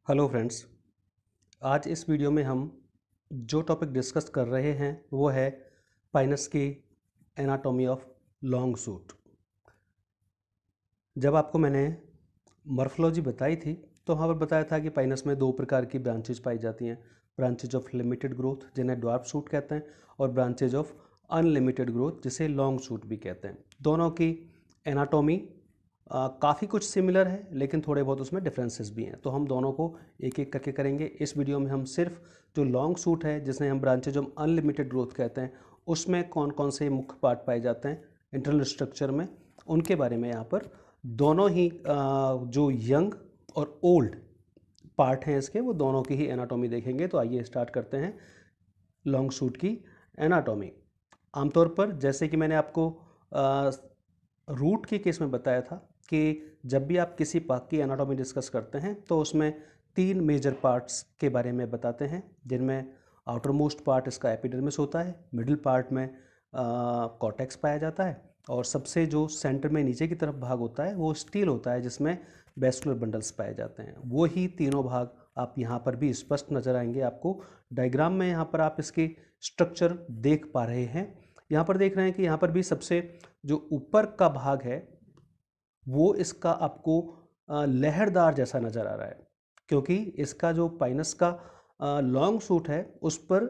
Hello friends. आज इस video में हम जो टॉपिक डिस्कस कर रहे हैं वो है पाइनस की एनाटॉमी ऑफ लॉन्ग सूट। जब आपको मैंने मॉर्फोलॉजी बताई थी तो वहाँ पर बताया था कि पाइनस में दो प्रकार की ब्रांचेज पाई जाती हैं, ब्रांचेज ऑफ लिमिटेड ग्रोथ जिन्हें ड्वार्फ सूट कहते हैं और ब्रांचेज ऑफ अनलिमिटेड ग्रोथ जिसे लॉन्ग सूट भी कहते हैं। दोनों की एनाटॉमी काफ़ी कुछ सिमिलर है लेकिन थोड़े बहुत उसमें डिफरेंसेस भी हैं, तो हम दोनों को एक एक करके करेंगे। इस वीडियो में हम सिर्फ जो लॉन्ग सूट है जिसमें हम ब्रांचेज ऑफ अनलिमिटेड ग्रोथ कहते हैं उसमें कौन कौन से मुख्य पार्ट पाए जाते हैं इंटरनल स्ट्रक्चर में, उनके बारे में यहाँ पर दोनों ही जो यंग और ओल्ड पार्ट हैं इसके वो दोनों की ही एनाटॉमी देखेंगे। तो आइए स्टार्ट करते हैं लॉन्ग सूट की एनाटॉमी। आमतौर पर जैसे कि मैंने आपको रूट के केस में बताया था कि जब भी आप किसी पार्ट की एनाटॉमी डिस्कस करते हैं तो उसमें तीन मेजर पार्ट्स के बारे में बताते हैं, जिनमें आउटर मोस्ट पार्ट इसका एपिडर्मिस होता है, मिडिल पार्ट में कॉर्टेक्स पाया जाता है और सबसे जो सेंटर में नीचे की तरफ भाग होता है वो स्टील होता है जिसमें वैस्कुलर बंडल्स पाए जाते हैं। वो ही तीनों भाग आप यहाँ पर भी स्पष्ट नज़र आएंगे आपको डायग्राम में। यहाँ पर आप इसकी स्ट्रक्चर देख पा रहे हैं। यहाँ पर देख रहे हैं कि यहाँ पर भी सबसे जो ऊपर का भाग है वो इसका आपको लहरदार जैसा नज़र आ रहा है, क्योंकि इसका जो पाइनस का लॉन्ग सूट है उस पर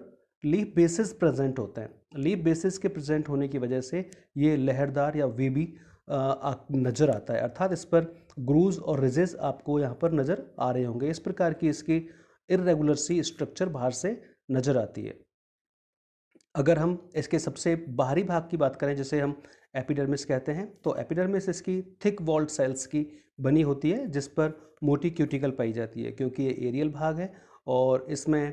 लीफ बेसिस प्रेजेंट होते हैं। लीफ बेसिस के प्रेजेंट होने की वजह से ये लहरदार या वेवी नज़र आता है, अर्थात इस पर ग्रूव्स और रिजेस आपको यहाँ पर नज़र आ रहे होंगे। इस प्रकार की इसकी इर्रेगुलर सी स्ट्रक्चर बाहर से नज़र आती है। अगर हम इसके सबसे बाहरी भाग की बात करें जिसे हम एपिडर्मिस कहते हैं, तो एपिडर्मिस इसकी थिक वॉल्ड सेल्स की बनी होती है जिस पर मोटी क्यूटिकल पाई जाती है, क्योंकि ये एरियल भाग है और इसमें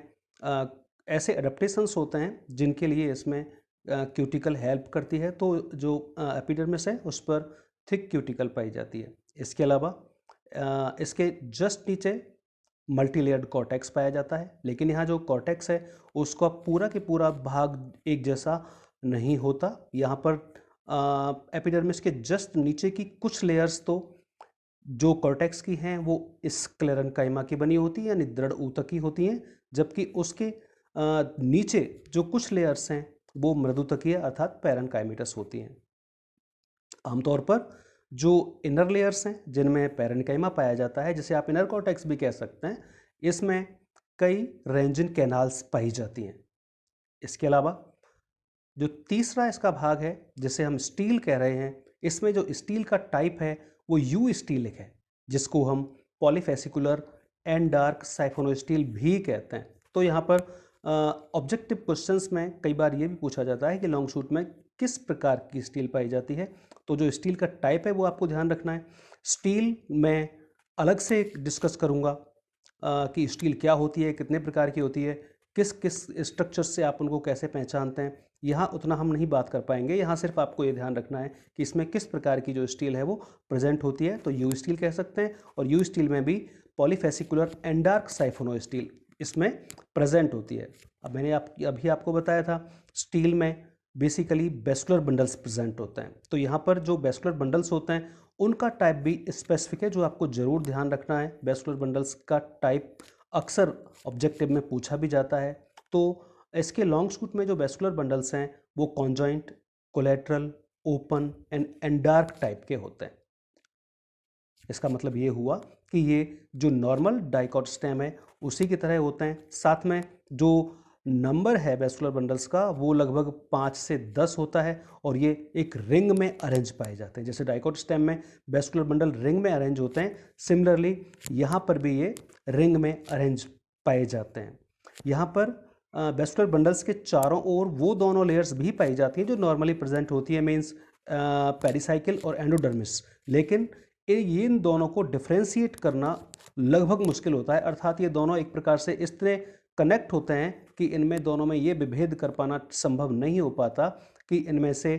ऐसे एडेप्टेशंस होते हैं जिनके लिए इसमें क्यूटिकल हेल्प करती है। तो जो एपिडर्मिस है उस पर थिक क्यूटिकल पाई जाती है। इसके अलावा इसके जस्ट नीचे मल्टी लेयर्ड कॉर्टेक्स पाया जाता है, लेकिन यहाँ जो कॉर्टेक्स है उसका पूरा के पूरा भाग एक जैसा नहीं होता। यहाँ पर एपिडर्मिस के जस्ट नीचे की कुछ लेयर्स तो जो कॉर्टेक्स की हैं वो स्क्लेरेन्काइमा की बनी होती है यानी दृढ़ ऊतकी होती हैं, जबकि उसके नीचे जो कुछ लेयर्स हैं वो मृदुतकीय अर्थात पैरेन्काइमेटस होती हैं। आमतौर पर जो इनर लेयर्स हैं जिनमें पैरेन्काइमा पाया जाता है, जिसे आप इनर कॉर्टेक्स भी कह सकते हैं, इसमें कई रेंजिन कैनाल्स पाई जाती हैं। इसके अलावा जो तीसरा इसका भाग है जिसे हम स्टील कह रहे हैं, इसमें जो स्टील का टाइप है वो यू स्टील है, जिसको हम पॉलीफेसिकुलर एंड डार्क साइफोनो स्टील भी कहते हैं। तो यहाँ पर ऑब्जेक्टिव क्वेश्चंस में कई बार ये भी पूछा जाता है कि लॉन्ग शूट में किस प्रकार की स्टील पाई जाती है, तो जो स्टील का टाइप है वो आपको ध्यान रखना है। स्टील मैं अलग से डिस्कस करूँगा कि स्टील क्या होती है, कितने प्रकार की होती है, किस किस स्ट्रक्चर से आप उनको कैसे पहचानते हैं, यहाँ उतना हम नहीं बात कर पाएंगे। यहाँ सिर्फ आपको ये ध्यान रखना है कि इसमें किस प्रकार की जो स्टील है वो प्रेजेंट होती है, तो यू स्टील कह सकते हैं। और यू स्टील में भी पॉलीफेसिकुलर एंड डार्क साइफोनो स्टील इसमें प्रेजेंट होती है। अब मैंने अभी आपको बताया था स्टील में बेसिकली वेस्कुलर बंडल्स प्रेजेंट होते हैं, तो यहाँ पर जो वेस्कुलर बंडल्स होते हैं उनका टाइप भी स्पेसिफिक है जो आपको जरूर ध्यान रखना है। वेस्कुलर बंडल्स का टाइप अक्सर ऑब्जेक्टिव में पूछा भी जाता है। तो इसके लॉन्ग शूट में जो वेस्कुलर बंडल्स हैं वो conjoint, collateral, open and एंडार्क type के होते हैं। इसका मतलब ये हुआ कि ये जो नॉर्मल डाइकॉट स्टेम है उसी की तरह होते हैं। साथ में जो नंबर है वेस्कुलर बंडल्स का वो लगभग 5 से 10 होता है और ये एक रिंग में अरेंज पाए जाते हैं। जैसे डाइकॉट स्टेम में वेस्कुलर बंडल रिंग में अरेंज होते हैं, सिमिलरली यहाँ पर भी ये रिंग में अरेंज पाए जाते हैं। यहाँ पर वेस्कुलर बंडल्स के चारों ओर वो दोनों लेयर्स भी पाई जाती हैं जो नॉर्मली प्रेजेंट होती है, मीन्स पेरिसाइकिल और एंडोडर्मिस, लेकिन इन दोनों को डिफ्रेंशिएट करना लगभग मुश्किल होता है। अर्थात ये दोनों एक प्रकार से इस तरह कनेक्ट होते हैं कि इनमें दोनों में ये विभेद कर पाना संभव नहीं हो पाता कि इनमें से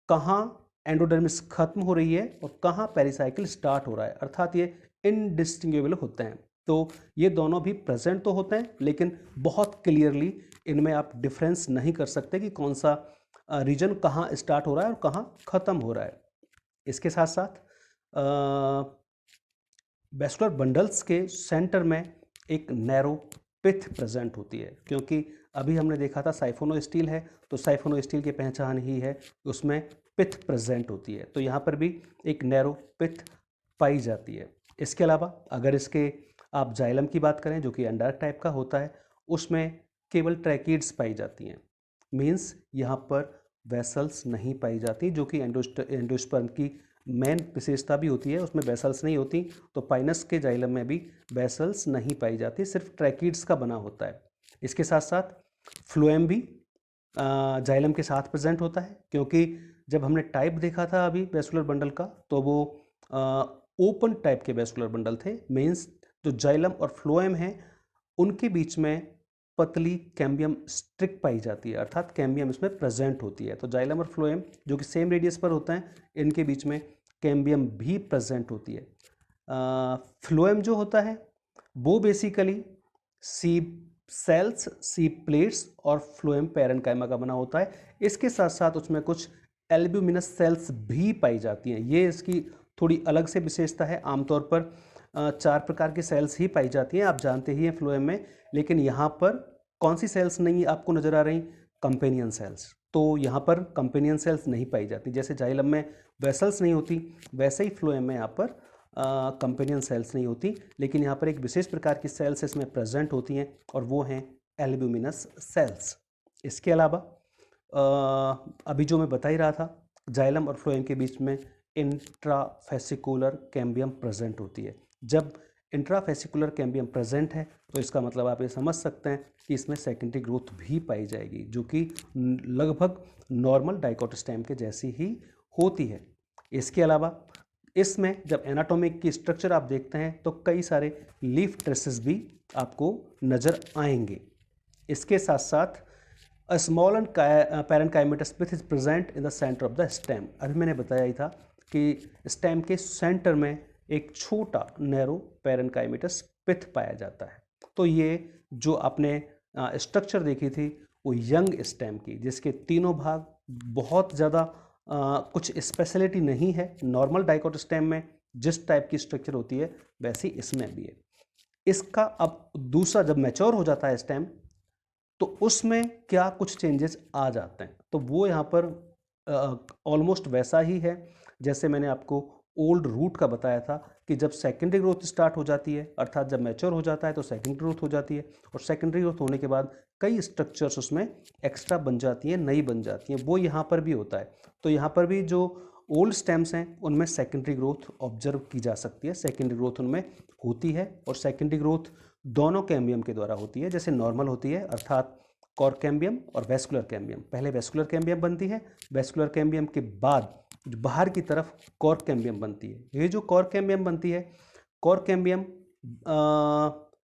कहाँ एंडोडर्मिस खत्म हो रही है और कहाँ पेरिसाइकिल स्टार्ट हो रहा है, अर्थात ये इनडिस्टिंग्विबल होते हैं। तो ये दोनों भी प्रेजेंट तो होते हैं लेकिन बहुत क्लियरली इनमें आप डिफरेंस नहीं कर सकते कि कौन सा रीजन कहाँ स्टार्ट हो रहा है और कहाँ ख़त्म हो रहा है। इसके साथ साथ वेस्कुलर बंडल्स के सेंटर में एक नैरो पिथ प्रेजेंट होती है, क्योंकि अभी हमने देखा था साइफोनो स्टील है, तो साइफोनो स्टील की पहचान ही है उसमें पिथ प्रेजेंट होती है, तो यहाँ पर भी एक नैरो पिथ पाई जाती है। इसके अलावा अगर इसके आप जाइलम की बात करें जो कि अंडार्क टाइप का होता है, उसमें केवल ट्रैकिड्स पाई जाती हैं, मीन्स यहाँ पर वेसल्स नहीं पाई जाती, जो कि एंडोस्पर्म की मेन विशेषता भी होती है, उसमें वेसल्स नहीं होती। तो पाइनस के जाइलम में भी वेसल्स नहीं पाई जाती, सिर्फ ट्रैकिड्स का बना होता है। इसके साथ साथ फ्लोएम भी जाइलम के साथ प्रेजेंट होता है, क्योंकि जब हमने टाइप देखा था अभी वेस्कुलर बंडल का, तो वो ओपन टाइप के वेस्कुलर बंडल थे। मीन्स जो जाइलम और फ्लोएम है उनके बीच में पतली कैम्बियम स्ट्रिक पाई जाती है, अर्थात कैम्बियम इसमें प्रेजेंट होती है। तो जाइलम और फ्लोएम जो कि सेम रेडियस पर होता है, इनके बीच में कैम्बियम भी प्रेजेंट होती है। फ्लोएम जो होता है वो बेसिकली सी सेल्स, सी प्लेट्स और फ्लोएम पैरेन्काइमा का बना होता है। इसके साथ साथ उसमें कुछ एल्ब्यूमिनस सेल्स भी पाई जाती हैं। ये इसकी थोड़ी अलग से विशेषता है। आमतौर पर 4 प्रकार की सेल्स ही पाई जाती हैं, आप जानते ही हैं फ्लोएम में। लेकिन यहाँ पर कौन सी सेल्स नहीं आपको नज़र आ रही? Companion cells. तो यहाँ पर कंपेनियन सेल्स नहीं पाई जाती। जैसे जाइलम में वेसल्स नहीं होती, वैसे ही फ्लोएम में यहाँ पर कंपेनियन सेल्स नहीं होती। लेकिन यहाँ पर एक विशेष प्रकार की सेल्स इसमें प्रेजेंट होती हैं, और वो हैं एल्ब्यूमिनस सेल्स। इसके अलावा अभी जो मैं बता ही रहा था, जाइलम और फ्लोएम के बीच में इंट्राफेसिकुलर कैम्बियम प्रेजेंट होती है। जब इंट्राफेसिकुलर कैम्बियम प्रेजेंट है तो इसका मतलब आप ये समझ सकते हैं कि इसमें सेकेंडरी ग्रोथ भी पाई जाएगी, जो कि लगभग नॉर्मल डाइकोट स्टेम के जैसी ही होती है। इसके अलावा इसमें जब एनाटॉमिक की स्ट्रक्चर आप देखते हैं तो कई सारे लीफ ट्रेसेस भी आपको नज़र आएंगे। इसके साथ साथ a small and parenchymatous pith is present in the centre of the stem. अभी मैंने बताया ही था कि स्टेम के सेंटर में एक छोटा नैरो पैरेन्काइमेटस पिथ पाया जाता है। तो ये जो आपने स्ट्रक्चर देखी थी वो यंग स्टेम की, जिसके तीनों भाग बहुत ज़्यादा कुछ स्पेशलिटी नहीं है। नॉर्मल डाइकोट स्टेम में जिस टाइप की स्ट्रक्चर होती है वैसी इसमें भी है। इसका अब दूसरा जब मैच्योर हो जाता है स्टेम, तो उसमें क्या कुछ चेंजेस आ जाते हैं, तो वो यहाँ पर ऑलमोस्ट वैसा ही है जैसे मैंने आपको ओल्ड रूट का बताया था कि जब सेकेंडरी ग्रोथ स्टार्ट हो जाती है, अर्थात जब मैच्योर हो जाता है तो सेकेंडरी ग्रोथ हो जाती है, और सेकेंडरी ग्रोथ होने के बाद कई स्ट्रक्चर्स उसमें एक्स्ट्रा बन जाती हैं, नई बन जाती हैं। वो यहाँ पर भी होता है। तो यहाँ पर भी जो ओल्ड स्टेम्स हैं उनमें सेकेंडरी ग्रोथ ऑब्जर्व की जा सकती है, सेकेंडरी ग्रोथ उनमें होती है। और सेकेंडरी ग्रोथ दोनों कैम्बियम के द्वारा होती है, जैसे नॉर्मल होती है, अर्थात कॉर्क कैम्बियम और वेस्कुलर कैम्बियम। पहले वेस्कुलर कैम्बियम बनती है, वेस्कुलर कैम्बियम के बाद जो बाहर की तरफ कॉर्क कैम्बियम बनती है। ये जो कॉर्क कैम्बियम बनती है, कॉर्क कैम्बियम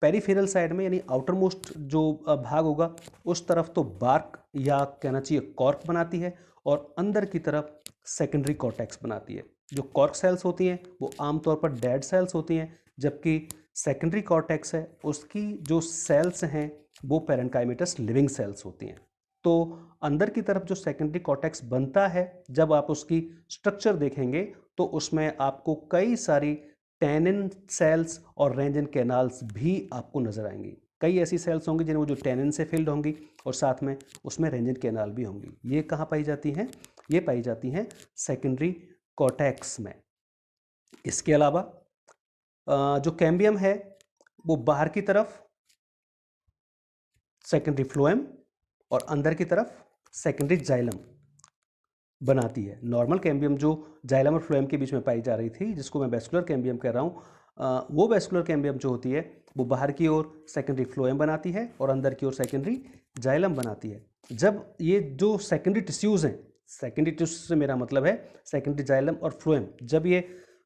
पेरिफेरल साइड में यानी आउटर मोस्ट जो भाग होगा उस तरफ तो बार्क या कहना चाहिए कॉर्क बनाती है, और अंदर की तरफ सेकेंडरी कॉर्टेक्स बनाती है। जो कॉर्क सेल्स होती हैं वो आमतौर पर डेड सेल्स होती हैं, जबकि सेकेंडरी कॉर्टेक्स है उसकी जो सेल्स हैं वो पैरेन्काइमेटस लिविंग सेल्स होती हैं। तो अंदर की तरफ जो सेकेंडरी कॉर्टेक्स बनता है, जब आप उसकी स्ट्रक्चर देखेंगे तो उसमें आपको कई सारी टैनिन सेल्स और रेंजिन कैनाल्स भी आपको नजर आएंगी। कई ऐसी सेल्स होंगी जिन्हें वो जो टैनिन से फिल्ड होंगी, और साथ में उसमें रेंजिन कैनाल भी होंगी। ये कहाँ पाई जाती हैं? ये पाई जाती हैं सेकेंडरी कॉर्टेक्स में। इसके अलावा जो कैम्बियम है वो बाहर की तरफ सेकेंडरी फ्लोएम और अंदर की तरफ सेकेंडरी जाइलम बनाती है। नॉर्मल कैम्बियम जो जाइलम और फ्लोएम के बीच में पाई जा रही थी, जिसको मैं वेस्कुलर कैम्बियम कह रहा हूँ, वो वेस्कुलर कैम्बियम जो होती है वो बाहर की ओर सेकेंडरी फ्लोएम बनाती है और अंदर की ओर सेकेंडरी जाइलम बनाती है। जब ये जो सेकेंडरी टिश्यूज़ हैं, सेकेंडरी टिश्यूज से मेरा मतलब है सेकेंडरी जाइलम और फ्लोएम, जब ये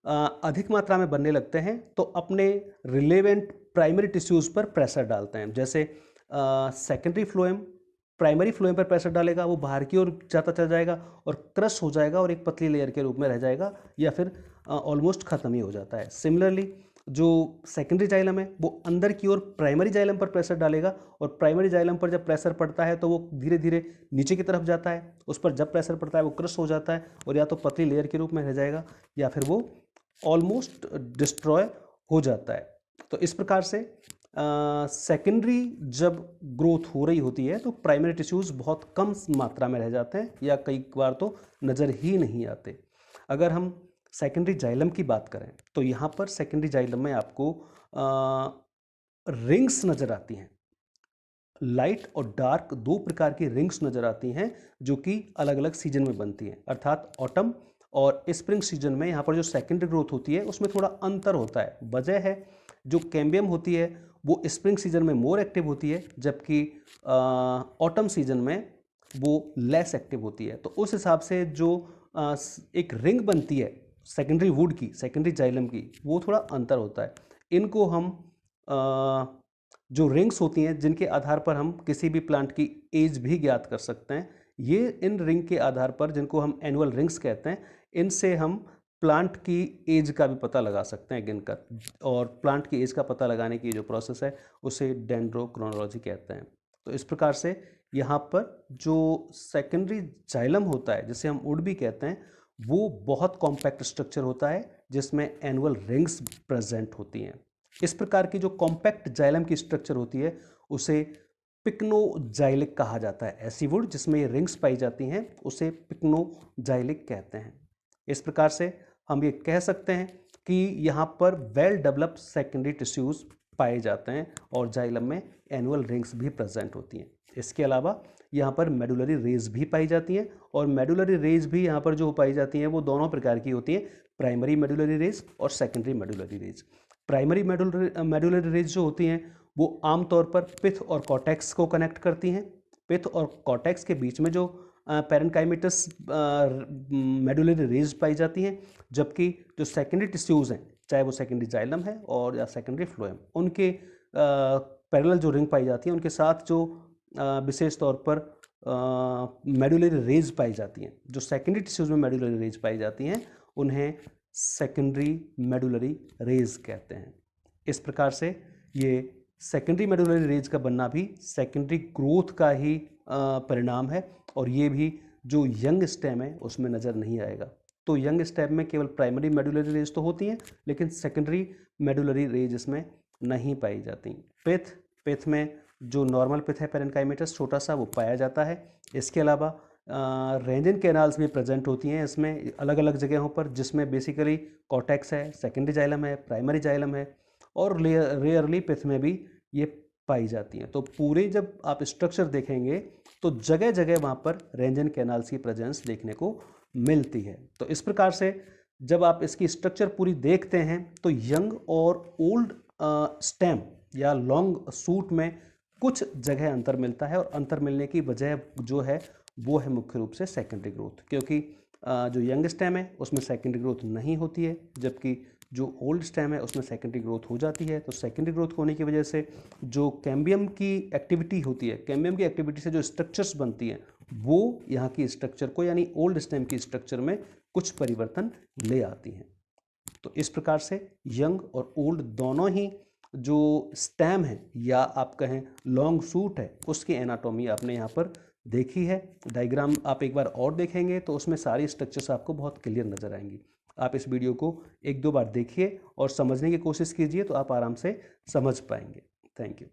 अधिक मात्रा में बनने लगते हैं तो अपने रिलेवेंट प्राइमरी टिश्यूज़ पर प्रेशर डालते हैं। जैसे सेकेंडरी फ्लोएम प्राइमरी फ्लोएम पर प्रेशर डालेगा, वो बाहर की ओर जाता चला जाएगा और क्रश हो जाएगा और एक पतली लेयर के रूप में रह जाएगा, या फिर ऑलमोस्ट ख़त्म ही हो जाता है। सिमिलरली जो सेकेंडरी जाइलम है वो अंदर की ओर प्राइमरी जाइलम पर प्रेशर डालेगा, और प्राइमरी जाइलम पर जब प्रेशर पड़ता है तो वो धीरे धीरे नीचे की तरफ जाता है। उस पर जब प्रेशर पड़ता है वो क्रश हो जाता है और या तो पतली लेयर के रूप में रह जाएगा या फिर वो ऑलमोस्ट डिस्ट्रॉय हो जाता है। तो इस प्रकार से सेकेंडरी जब ग्रोथ हो रही होती है तो प्राइमरी टिश्यूज़ बहुत कम मात्रा में रह जाते हैं या कई बार तो नज़र ही नहीं आते। अगर हम सेकेंडरी जाइलम की बात करें तो यहाँ पर सेकेंडरी जाइलम में आपको रिंग्स नज़र आती हैं। लाइट और डार्क दो प्रकार की रिंग्स नज़र आती हैं जो कि अलग अलग सीजन में बनती हैं, अर्थात ऑटम और स्प्रिंग सीजन में यहाँ पर जो सेकेंडरी ग्रोथ होती है उसमें थोड़ा अंतर होता है। वजह है जो कैम्बियम होती है वो स्प्रिंग सीजन में मोर एक्टिव होती है, जबकि ऑटम सीजन में वो लेस एक्टिव होती है। तो उस हिसाब से जो एक रिंग बनती है सेकेंडरी वुड की, सेकेंडरी जाइलम की, वो थोड़ा अंतर होता है। इनको हम जो रिंग्स होती हैं जिनके आधार पर हम किसी भी प्लांट की एज भी ज्ञात कर सकते हैं, ये इन रिंग के आधार पर, जिनको हम एनुअल रिंग्स कहते हैं, इनसे हम प्लांट की एज का भी पता लगा सकते हैं गिनकर। और प्लांट की एज का पता लगाने की जो प्रोसेस है उसे डेंड्रोक्रोनोलॉजी कहते हैं। तो इस प्रकार से यहाँ पर जो सेकेंडरी जाइलम होता है जिसे हम वुड भी कहते हैं, वो बहुत कॉम्पैक्ट स्ट्रक्चर होता है जिसमें एनुअल रिंग्स प्रेजेंट होती हैं। इस प्रकार की जो कॉम्पैक्ट जाइलम की स्ट्रक्चर होती है उसे पिक्नोजाइलिक कहा जाता है। ऐसी वुड जिसमें ये रिंग्स पाई जाती हैं उसे पिक्नोजाइलिक कहते हैं। इस प्रकार से हम ये कह सकते हैं कि यहाँ पर वेल डेवलप्ड सेकेंडरी टिश्यूज़ पाए जाते हैं और जाइलम में एनुअल रिंग्स भी प्रेजेंट होती हैं। इसके अलावा यहाँ पर मेडुलरी रेज भी पाई जाती हैं, और मेडुलरी रेज भी यहाँ पर जो पाई जाती हैं वो दोनों प्रकार की होती हैं, प्राइमरी मेडुलरी रेज और secondary medullary rays. Primary medullary rays जो होती हैं वो आमतौर पर पिथ और कॉर्टेक्स को कनेक्ट करती हैं। पिथ और कॉर्टेक्स के बीच में जो पैरेन्काइमेटस मेडुलरी रेज पाई जाती हैं, जबकि जो सेकेंडरी टिश्यूज़ हैं, चाहे वो सेकेंडरी जाइलम है और या सेकेंडरी फ्लोएम, उनके पैरेलल जो रिंग पाई जाती है उनके साथ जो विशेष तौर पर मेडुलरी रेज पाई जाती हैं, जो सेकेंडरी टिश्यूज़ में मेडुलरी रेज पाई जाती हैं, उन्हें सेकेंडरी मेडुलरी रेज कहते हैं। इस प्रकार से ये सेकेंडरी मेडुलरी रेज का बनना भी सेकेंडरी ग्रोथ का ही परिणाम है, और ये भी जो यंग स्टेम है उसमें नज़र नहीं आएगा। तो यंग स्टेम में केवल प्राइमरी मेडुलरी रेज तो होती हैं, लेकिन सेकेंडरी मेडुलरी रेज इसमें नहीं पाई जाती। पिथ में जो नॉर्मल पिथ है पैरेन्काइमेटस छोटा सा, वो पाया जाता है। इसके अलावा रेंजन कैनाल्स भी प्रेजेंट होती हैं इसमें अलग अलग जगहों पर, जिसमें बेसिकली कॉर्टेक्स है, सेकेंडरी जाइलम है, प्राइमरी जाइलम है, और रेयरली पिथ में भी ये पाई जाती हैं। तो पूरे जब आप स्ट्रक्चर देखेंगे तो जगह जगह वहाँ पर रेंजन कैनाल्स की प्रेजेंस देखने को मिलती है। तो इस प्रकार से जब आप इसकी स्ट्रक्चर पूरी देखते हैं तो यंग और ओल्ड स्टेम या लॉन्ग सूट में कुछ जगह अंतर मिलता है, और अंतर मिलने की वजह जो है वो है मुख्य रूप से सेकेंडरी ग्रोथ, क्योंकि जो यंग स्टेम है उसमें सेकेंडरी ग्रोथ नहीं होती है, जबकि जो ओल्ड स्टेम है उसमें सेकेंडरी ग्रोथ हो जाती है। तो सेकेंडरी ग्रोथ होने की वजह से जो कैम्बियम की एक्टिविटी होती है, कैम्बियम की एक्टिविटी से जो स्ट्रक्चर्स बनती हैं, वो यहाँ की स्ट्रक्चर को, यानी ओल्ड स्टेम की स्ट्रक्चर में कुछ परिवर्तन ले आती हैं। तो इस प्रकार से यंग और ओल्ड दोनों ही जो स्टेम है या आप कहें लॉन्ग सूट है, उसकी एनाटॉमी आपने यहाँ पर देखी है। डायग्राम आप एक बार और देखेंगे तो उसमें सारी स्ट्रक्चर्स आपको बहुत क्लियर नज़र आएंगी। आप इस वीडियो को एक दो बार देखिए और समझने की कोशिश कीजिए, तो आप आराम से समझ पाएंगे। Thank you.